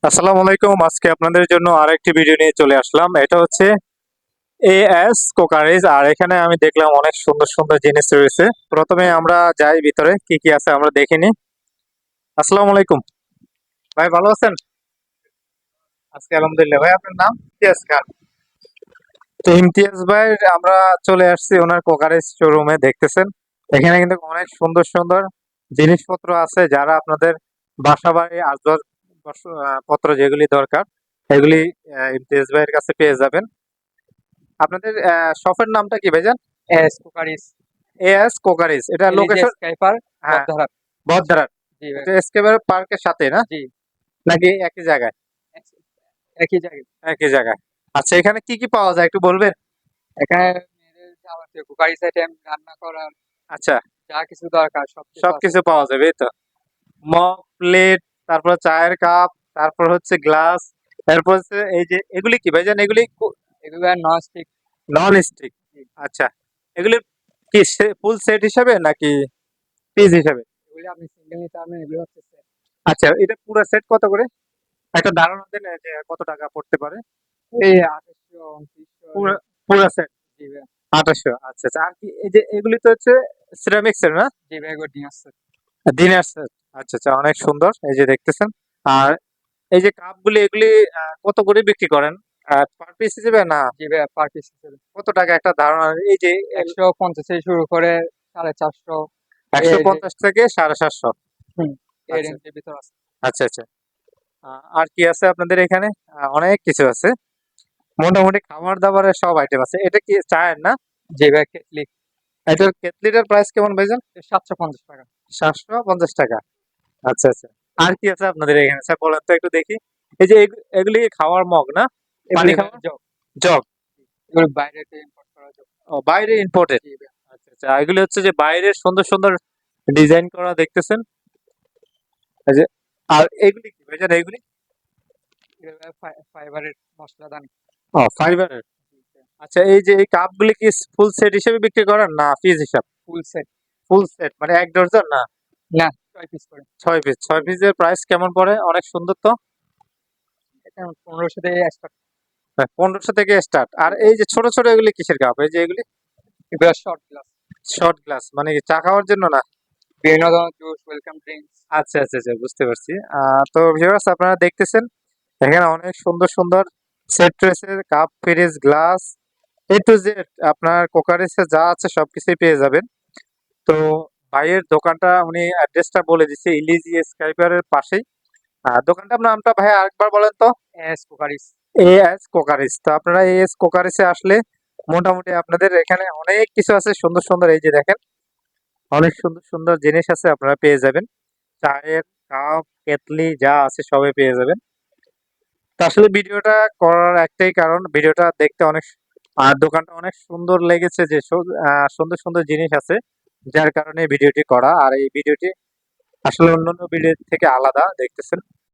আসসালামু আলাইকুম। আজকে আপনাদের জন্য আরেকটি ভিডিও নিয়ে চলে আসলাম। এটা হচ্ছে এএস কোকারিজ। আর এখানে আমি দেখলাম অনেক সুন্দর সুন্দর জিনিস রয়েছে। প্রথমে আমরা যাই ভিতরে, কি কি আছে আমরা দেখিনি। আসসালামু আলাইকুম ভাই, ভালো আছেন? আজকে আলহামদুলিল্লাহ। ভাই, আপনার নাম? ইমতিয়াজ খান। তো ইমতিয়াজ ভাই, আমরা চলে আসছি ওনার কোকারিজ শোরুমে। দেখতেছেন এখানে কিন্তু অনেক সুন্দর সুন্দর জিনিসপত্র আছে, যারা আপনাদের বাসা বাড়ি আসবাবপত্র যেগুলি দরকার এগুলি ইমতিয়াজ ভাইয়ের কাছে পেয়ে যাবেন। আপনাদের শপের নামটা কি ভাইজান? S cookeries as crockeries. এটা এলিজে লোকেশন? স্কাইপার হ্যাঁ, বদ্ধহারা। বহদ্দারার। জি ভাই। এটা এসকেবার পার্কের সাথে না, জি। নাকি একই জায়গায়? এক- একই জায়গায়। একই জায়গায়। আচ্ছা, এখানে কি কি পাওয়া যায় একটু বলবেন? এখানে মেয়েদের যাবতীয় কুকারিস আইটেম, রান্না করার আচ্ছা, যা কিছু দরকার সবকিছু আছে। সবকিছু পাওয়া যাবে এই তো? মগ, প্লেট, তারপর চায়ের কাপ, তারপর হচ্ছে গ্লাস, তারপর হচ্ছে এই যে এগুলি কি ভাইজান? এগুলি এগুলো নন স্টিক। Non stick. আচ্ছা, এগুলি কি ফুল সেট হিসাবে নাকি পিস হিসাবে? এগুলো আপনি সিঙ্গেল নিতে পারবেন, এগুলো হচ্ছে set। আচ্ছা, এটা পুরো সেট কত করে? একটা ধারণা দেন যে কত টাকা পড়তে পারে এই 2800 2900 পুরো পুরো সেট? জি ভাই। 2800। আচ্ছা আচ্ছা। আর কি এই যে এগুলি তো হচ্ছে সিরামিক্স এর না? জি ভাই, এগুলো ডিনার সেট। দিনার সেট। আচ্ছা আচ্ছা, অনেক সুন্দর এই যে দেখতেছেন। আর এই যে কাপগুলি এগুলি কত করে বিক্রি করেন? পার পিস হিসেবে না জি ভাই, পার পিস হিসেবে কত টাকা একটা ধারণা? এই যে 150 থেকে শুরু করে 450 একশো এই যে। পঞ্চাশ থেকে 750। হুম, এই আচ্ছা রেঞ্জের ভিতর আছে। আচ্ছা আচ্ছা। আর কি আছে আপনাদের এখানে? অনেক কিছু আছে, মোটামুটি খাবার দাবারের সব আইটেম আছে। এটা কি চায়ের না? জি ভাই, কেটলি এটার কেটলিটার প্রাইস কেমন ভাইজান? 750 টাকা। 750 টাকা। আচ্ছা আচ্ছা। আর কি আছে আপনাদের এখানে স্যার, বলেন তো একটু দেখি। এই যে এগুলি খাওয়ার মগ না? পানি এগুলি ভাই খাওয়ার জগ। জগ? এগুলো বাইরে থেকে ইম্পোর্ট করা জগ। ও, বাইরে ইম্পোর্টেড। জি ভাই। আচ্ছা আচ্ছা, এগুলি হচ্ছে যে বাইরের সুন্দর সুন্দর ডিজাইন করা দেখতেছেন। এই যে, আর এগুলি কি ভাইজান এগুলি? এগুলো ফাইবারের মশলাদানি। ও, ফাইবারের। আচ্ছা, এই যে এই কাপগুলি কি ফুল সেট হিসেবে বিক্রি করেন না পিস হিসাব? Full set. ফুল সেট মানে এক ডজন না? না, 6 পিস করে। 6 পিস। 6 পিসের প্রাইস কেমন পড়ে? অনেক সুন্দর তো। এটা 1500 থেকে স্টার্ট। 1500 থেকে স্টার্ট। আর এই যে ছোট ছোট এগুলি কিসের কাপ? এই যে এগুলি এগুলো শর্ট গ্লাস। শর্ট গ্লাস, মানে কি চা খাওয়ার জন্য না? বিভিন্ন ধরনের জুস, ওয়েলকাম ড্রিঙ্কস। আচ্ছা আচ্ছা আচ্ছা, বুঝতে পারছি। তো ভিউয়ার্স, আপনারা দেখতেছেন এখানে অনেক সুন্দর সুন্দর সেট রয়েছে, cup, fridge, glass, A to Z আপনার কোকারিসে যা আছে সবকিছুই পেয়ে যাবেন। তো ভাইয়ের দোকানটা, উনি অ্যাড্রেসটা বলে দিচ্ছে, ইলিজি স্কাইপারের পাশেই। দোকানটার নামটা ভাই আরেকবার বলেন তো? S cookeries. এএস কোকারিস। তো আপনারা এএস কোকারিসে আসলে মোটামুটি আপনাদের এখানে অনেক কিছু আছে সুন্দর সুন্দর। এই যে দেখেন, অনেক সুন্দর সুন্দর জিনিস আছে, আপনারা পেয়ে যাবেন। চায়ের কাপ, কেটলি যা আছে সবই পেয়ে যাবেন। তো আসলে ভিডিওটা করার একটাই কারণ, ভিডিওটা দেখতে অনেক, আর দোকানটা অনেক সুন্দর লেগেছে, যে সুন্দর সুন্দর জিনিস আছে, যার কারণে ভিডিওটি করা। আর এই ভিডিওটি আসলে অন্যান্য ভিডিও থেকে আলাদা দেখতেছেন।